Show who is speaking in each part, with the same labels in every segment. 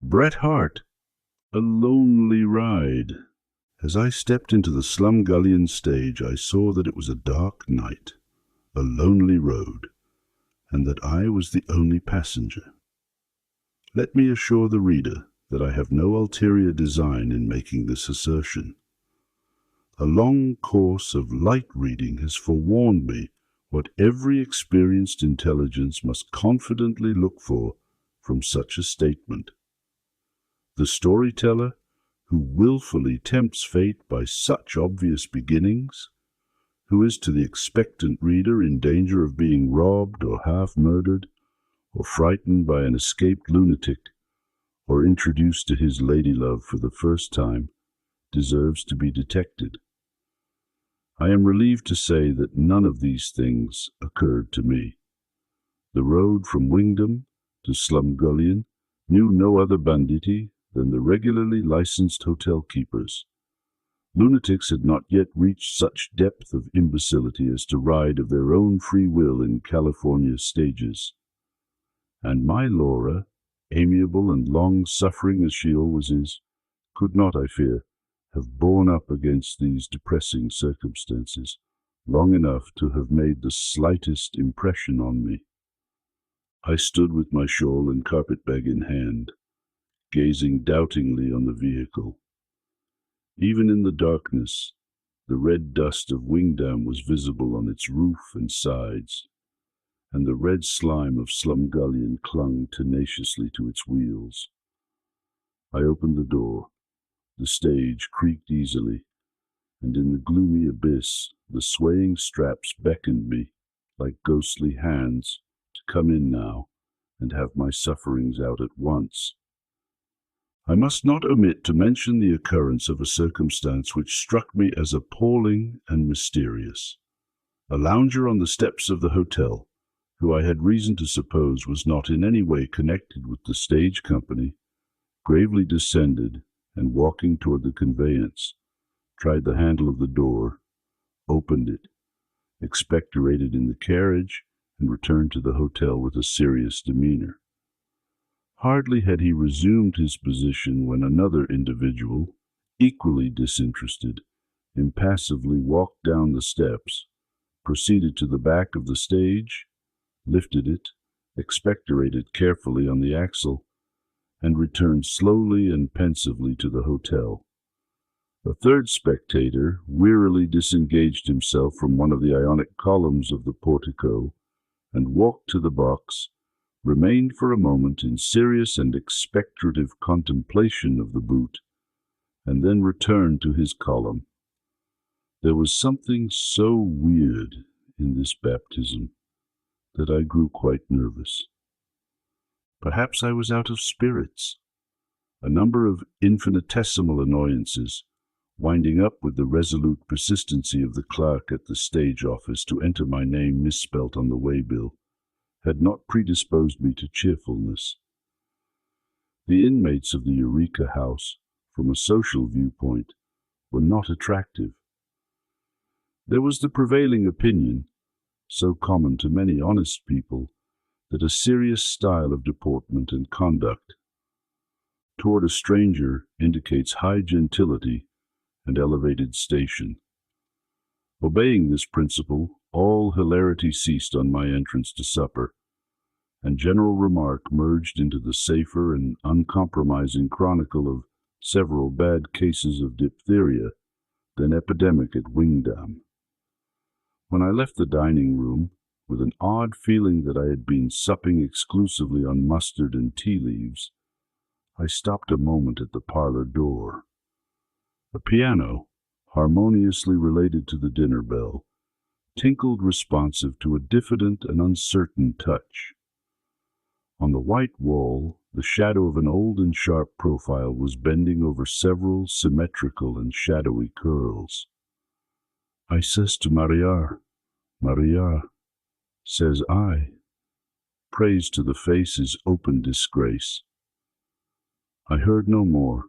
Speaker 1: Bret Harte, A Lonely Ride. As I stepped into the Slumgullion stage, I saw that it was a dark night, a lonely road, and that I was the only passenger. Let me assure the reader that I have no ulterior design in making this assertion. A long course of light reading has forewarned me what every experienced intelligence must confidently look for from such a statement. The storyteller who willfully tempts fate by such obvious beginnings, who is to the expectant reader in danger of being robbed or half murdered, or frightened by an escaped lunatic, or introduced to his ladylove for the first time, deserves to be detected. I am relieved to say that none of these things occurred to me. The road from Wingdam to Slumgullion knew no other banditti than the regularly licensed hotel keepers. Lunatics had not yet reached such depth of imbecility as to ride of their own free will in California stages. And my Laura, amiable and long-suffering as she always is, could not, I fear, have borne up against these depressing circumstances long enough to have made the slightest impression on me. I stood with my shawl and carpet-bag in hand, gazing doubtingly on the vehicle. Even in the darkness, the red dust of Wingdam was visible on its roof and sides, and the red slime of Slumgullion clung tenaciously to its wheels. I opened the door. The stage creaked easily, and in the gloomy abyss the swaying straps beckoned me, like ghostly hands, to come in now and have my sufferings out at once. I must not omit to mention the occurrence of a circumstance which struck me as appalling and mysterious. A lounger on the steps of the hotel, who I had reason to suppose was not in any way connected with the stage company, gravely descended and, walking toward the conveyance, tried the handle of the door, opened it, expectorated in the carriage, and returned to the hotel with a serious demeanor. Hardly had he resumed his position when another individual, equally disinterested, impassively walked down the steps, proceeded to the back of the stage, lifted it, expectorated carefully on the axle, and returned slowly and pensively to the hotel. A third spectator wearily disengaged himself from one of the Ionic columns of the portico and walked to the box, remained for a moment in serious and expectorative contemplation of the boot, and then returned to his column. There was something so weird in this baptism that I grew quite nervous. Perhaps I was out of spirits. A number of infinitesimal annoyances, winding up with the resolute persistency of the clerk at the stage office to enter my name misspelt on the waybill, had not predisposed me to cheerfulness. The inmates of the Eureka House, from a social viewpoint, were not attractive. There was the prevailing opinion, so common to many honest people, that a serious style of deportment and conduct toward a stranger indicates high gentility and elevated station. Obeying this principle, all hilarity ceased on my entrance to supper, and general remark merged into the safer and uncompromising chronicle of several bad cases of diphtheria, then epidemic at Wingdam. When I left the dining room, with an odd feeling that I had been supping exclusively on mustard and tea leaves, I stopped a moment at the parlor door. A piano, harmoniously related to the dinner bell, tinkled responsive to a diffident and uncertain touch. On the white wall, the shadow of an old and sharp profile was bending over several symmetrical and shadowy curls. I says to Maria, says I, praise to the face's open disgrace. I heard no more.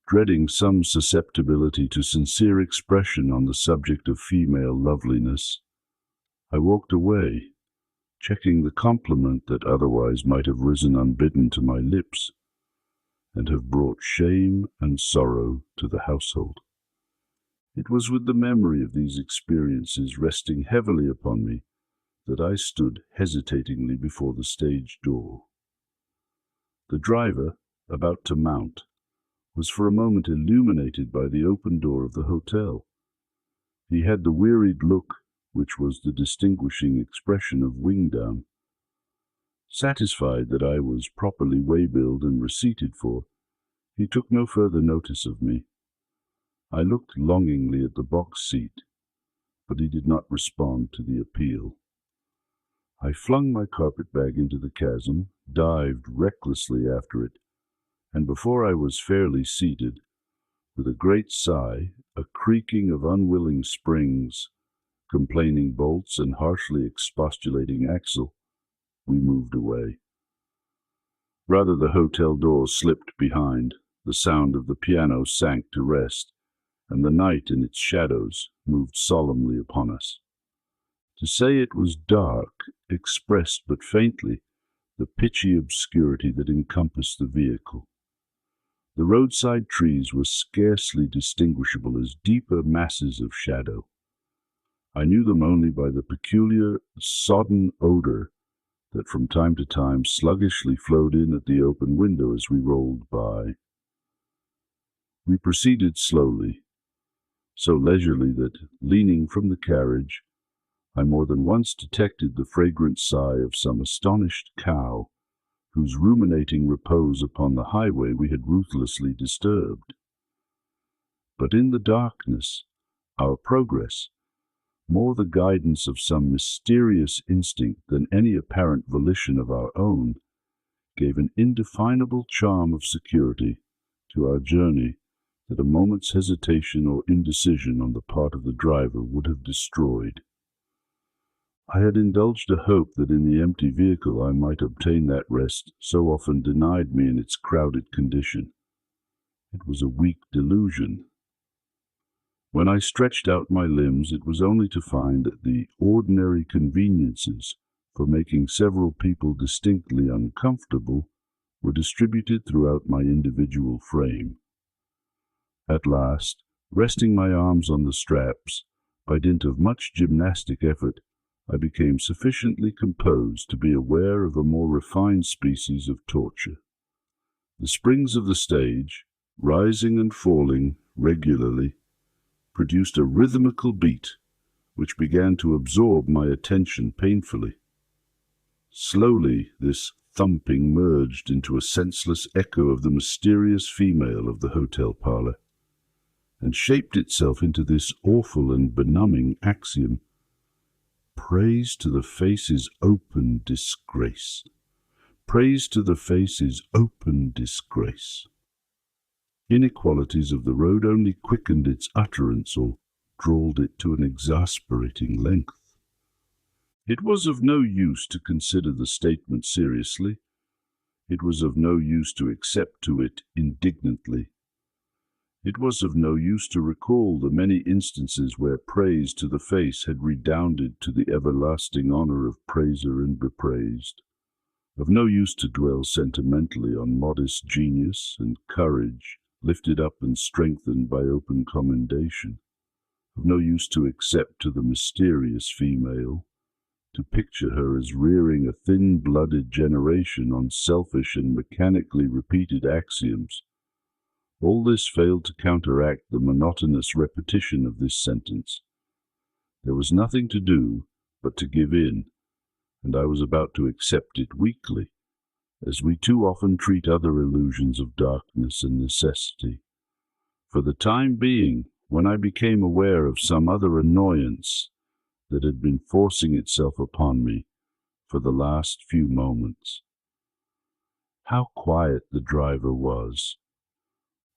Speaker 1: Dreading some susceptibility to sincere expression on the subject of female loveliness, I walked away, checking the compliment that otherwise might have risen unbidden to my lips, and have brought shame and sorrow to the household. It was with the memory of these experiences resting heavily upon me that I stood hesitatingly before the stage door. The driver, about to mount, was for a moment illuminated by the open door of the hotel. He had the wearied look which was the distinguishing expression of Wingdown. Satisfied that I was properly waybilled and receipted for, he took no further notice of me. I looked longingly at the box seat, but he did not respond to the appeal. I flung my carpet-bag into the chasm, dived recklessly after it, and before I was fairly seated, with a great sigh, a creaking of unwilling springs, complaining bolts, and harshly expostulating axle, we moved away. Rather, the hotel door slipped behind, the sound of the piano sank to rest, and the night and its shadows moved solemnly upon us. To say it was dark expressed but faintly the pitchy obscurity that encompassed the vehicle. The roadside trees were scarcely distinguishable as deeper masses of shadow. I knew them only by the peculiar, sodden odor that from time to time sluggishly flowed in at the open window as we rolled by. We proceeded slowly, so leisurely that, leaning from the carriage, I more than once detected the fragrant sigh of some astonished cow, whose ruminating repose upon the highway we had ruthlessly disturbed. But in the darkness, our progress, more the guidance of some mysterious instinct than any apparent volition of our own, gave an indefinable charm of security to our journey that a moment's hesitation or indecision on the part of the driver would have destroyed. I had indulged a hope that in the empty vehicle I might obtain that rest so often denied me in its crowded condition. It was a weak delusion. When I stretched out my limbs, it was only to find that the ordinary conveniences for making several people distinctly uncomfortable were distributed throughout my individual frame. At last, resting my arms on the straps, by dint of much gymnastic effort, I became sufficiently composed to be aware of a more refined species of torture. The springs of the stage, rising and falling regularly, produced a rhythmical beat which began to absorb my attention painfully. Slowly this thumping merged into a senseless echo of the mysterious female of the hotel parlour, and shaped itself into this awful and benumbing axiom: praise to the face is open disgrace. Praise to the face is open disgrace. Inequalities of the road only quickened its utterance or drawled it to an exasperating length. It was of no use to consider the statement seriously. It was of no use to accept to it indignantly. It was of no use to recall the many instances where praise to the face had redounded to the everlasting honour of praiser and bepraised. Of no use to dwell sentimentally on modest genius and courage, lifted up and strengthened by open commendation. Of no use to accept to the mysterious female, to picture her as rearing a thin-blooded generation on selfish and mechanically repeated axioms. All this failed to counteract the monotonous repetition of this sentence. There was nothing to do but to give in, and I was about to accept it weakly, as we too often treat other illusions of darkness and necessity. For the time being, when I became aware of some other annoyance that had been forcing itself upon me for the last few moments. How quiet the driver was!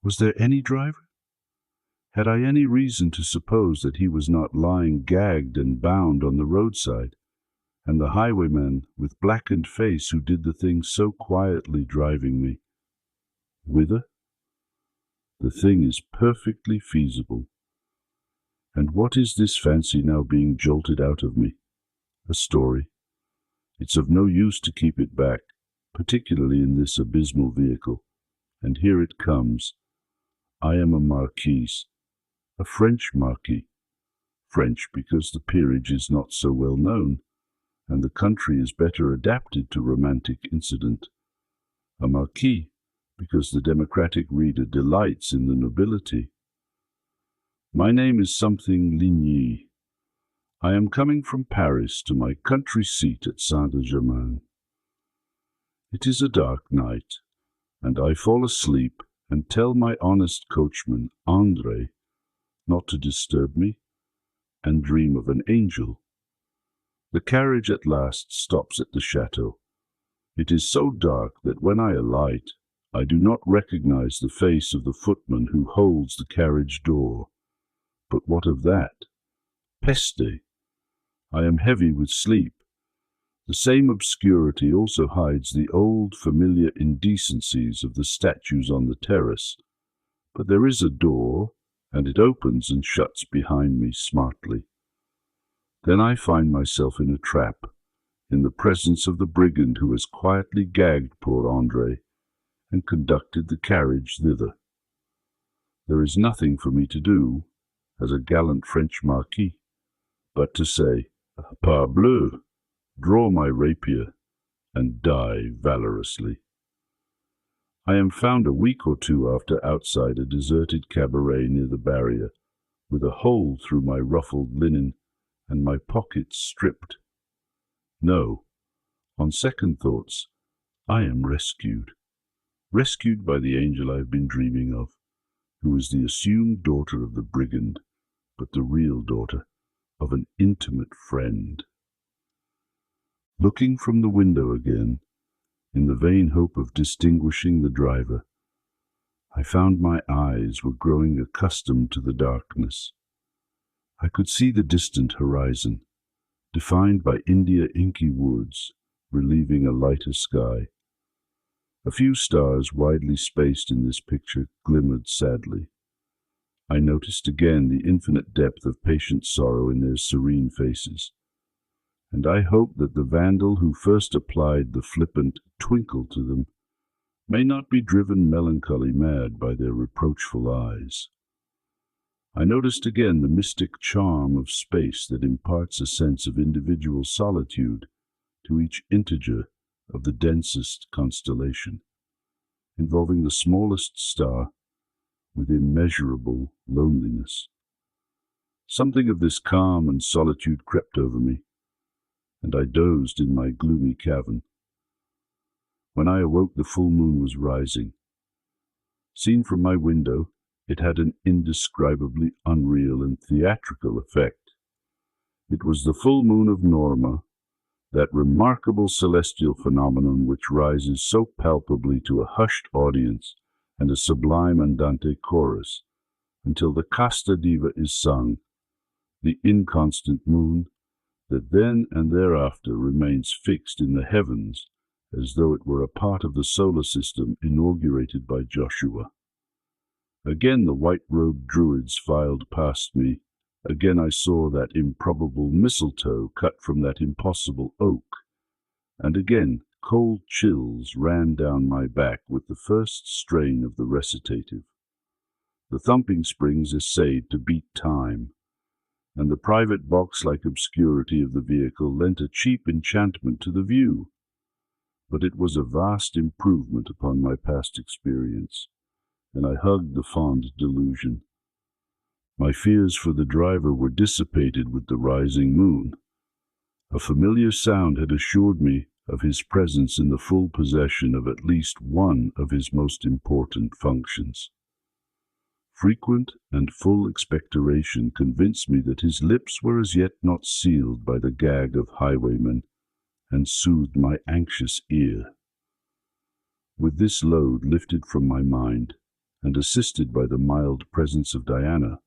Speaker 1: Was there any driver? Had I any reason to suppose that he was not lying gagged and bound on the roadside, and the highwayman with blackened face who did the thing so quietly driving me? Whither? The thing is perfectly feasible. And what is this fancy now being jolted out of me? A story. It's of no use to keep it back, particularly in this abysmal vehicle. And here it comes. I am a marquise, a French marquis. French because the peerage is not so well known, and the country is better adapted to romantic incident. A marquis because the democratic reader delights in the nobility. My name is something Ligny. I am coming from Paris to my country seat at Saint-Germain. It is a dark night, and I fall asleep and tell my honest coachman, André, not to disturb me, and dream of an angel. The carriage at last stops at the chateau. It is so dark that when I alight, I do not recognize the face of the footman who holds the carriage door. But what of that? Peste! I am heavy with sleep. The same obscurity also hides the old familiar indecencies of the statues on the terrace. But there is a door, and it opens and shuts behind me smartly. Then I find myself in a trap, in the presence of the brigand who has quietly gagged poor André and conducted the carriage thither. There is nothing for me to do, as a gallant French marquis, but to say, Parbleu, draw my rapier, and die valorously. I am found a week or two after outside a deserted cabaret near the barrier, with a hole through my ruffled linen, and my pockets stripped. No, on second thoughts, I am rescued. Rescued by the angel I have been dreaming of, who is the assumed daughter of the brigand, but the real daughter of an intimate friend. Looking from the window again, in the vain hope of distinguishing the driver, I found my eyes were growing accustomed to the darkness. I could see the distant horizon, defined by India inky woods, relieving a lighter sky. A few stars widely spaced in this picture glimmered sadly. I noticed again the infinite depth of patient sorrow in their serene faces, and I hope that the vandal who first applied the flippant twinkle to them may not be driven melancholy mad by their reproachful eyes. I noticed again the mystic charm of space that imparts a sense of individual solitude to each integer of the densest constellation, involving the smallest star with immeasurable loneliness. Something of this calm and solitude crept over me, and I dozed in my gloomy cavern. When I awoke, the full moon was rising. Seen from my window, it had an indescribably unreal and theatrical effect. It was the full moon of Norma, that remarkable celestial phenomenon which rises so palpably to a hushed audience and a sublime andante chorus, until the Casta Diva is sung, the inconstant moon, that then and thereafter remains fixed in the heavens as though it were a part of the solar system inaugurated by Joshua. Again the white-robed druids filed past me. Again I saw that improbable mistletoe cut from that impossible oak, and again cold chills ran down my back with the first strain of the recitative. The thumping springs essayed to beat time, and the private box-like obscurity of the vehicle lent a cheap enchantment to the view. But it was a vast improvement upon my past experience, and I hugged the fond delusion. My fears for the driver were dissipated with the rising moon. A familiar sound had assured me of his presence in the full possession of at least one of his most important functions. Frequent and full expectoration convinced me that his lips were as yet not sealed by the gag of highwaymen, and soothed my anxious ear. With this load lifted from my mind, and assisted by the mild presence of Diana,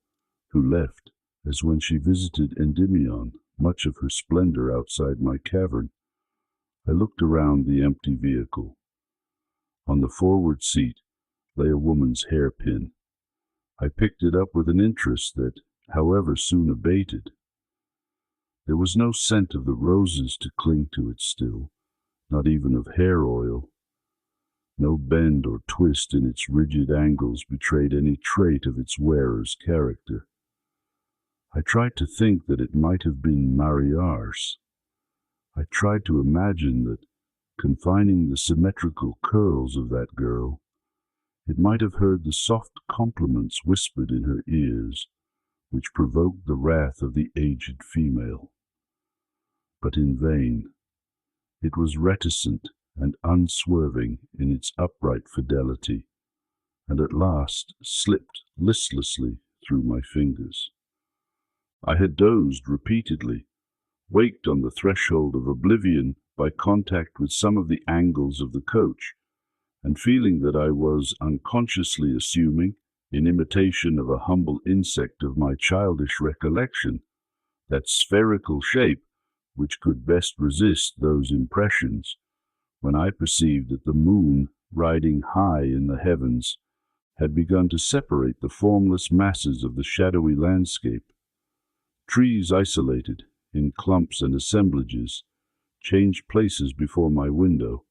Speaker 1: who left, as when she visited Endymion, much of her splendor outside my cavern, I looked around the empty vehicle. On the forward seat lay a woman's hairpin. I picked it up with an interest that, however, soon abated. There was no scent of the roses to cling to it still, not even of hair oil. No bend or twist in its rigid angles betrayed any trait of its wearer's character. I tried to think that it might have been Mariar's. I tried to imagine that, confining the symmetrical curls of that girl, it might have heard the soft compliments whispered in her ears, which provoked the wrath of the aged female. But in vain. It was reticent and unswerving in its upright fidelity, and at last slipped listlessly through my fingers. I had dozed repeatedly, waked on the threshold of oblivion by contact with some of the angles of the coach, and feeling that I was unconsciously assuming, in imitation of a humble insect of my childish recollection, that spherical shape which could best resist those impressions, when I perceived that the moon, riding high in the heavens, had begun to separate the formless masses of the shadowy landscape. Trees isolated, in clumps and assemblages, changed places before my window.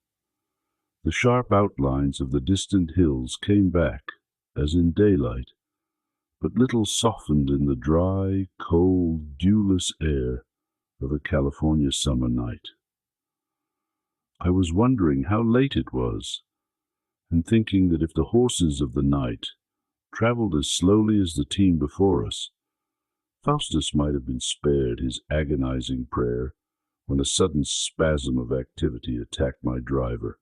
Speaker 1: The sharp outlines of the distant hills came back, as in daylight, but little softened in the dry, cold, dewless air of a California summer night. I was wondering how late it was, and thinking that if the horses of the night travelled as slowly as the team before us, Faustus might have been spared his agonizing prayer when a sudden spasm of activity attacked my driver.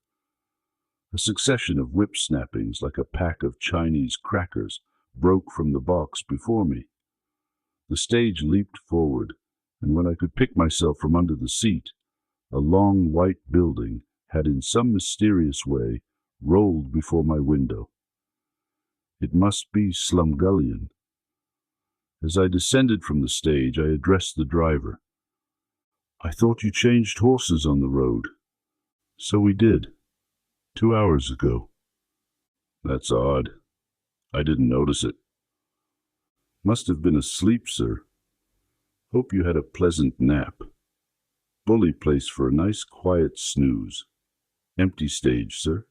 Speaker 1: A succession of whip-snappings like a pack of Chinese crackers broke from the box before me. The stage leaped forward, and when I could pick myself from under the seat, a long white building had in some mysterious way rolled before my window. It must be Slumgullion. As I descended from the stage, I addressed the driver. "I thought you changed horses on the road." "So we did, 2 hours ago." "That's odd. I didn't notice it." "Must have been asleep, sir. Hope you had a pleasant nap. Bully place for a nice quiet snooze. Empty stage, sir."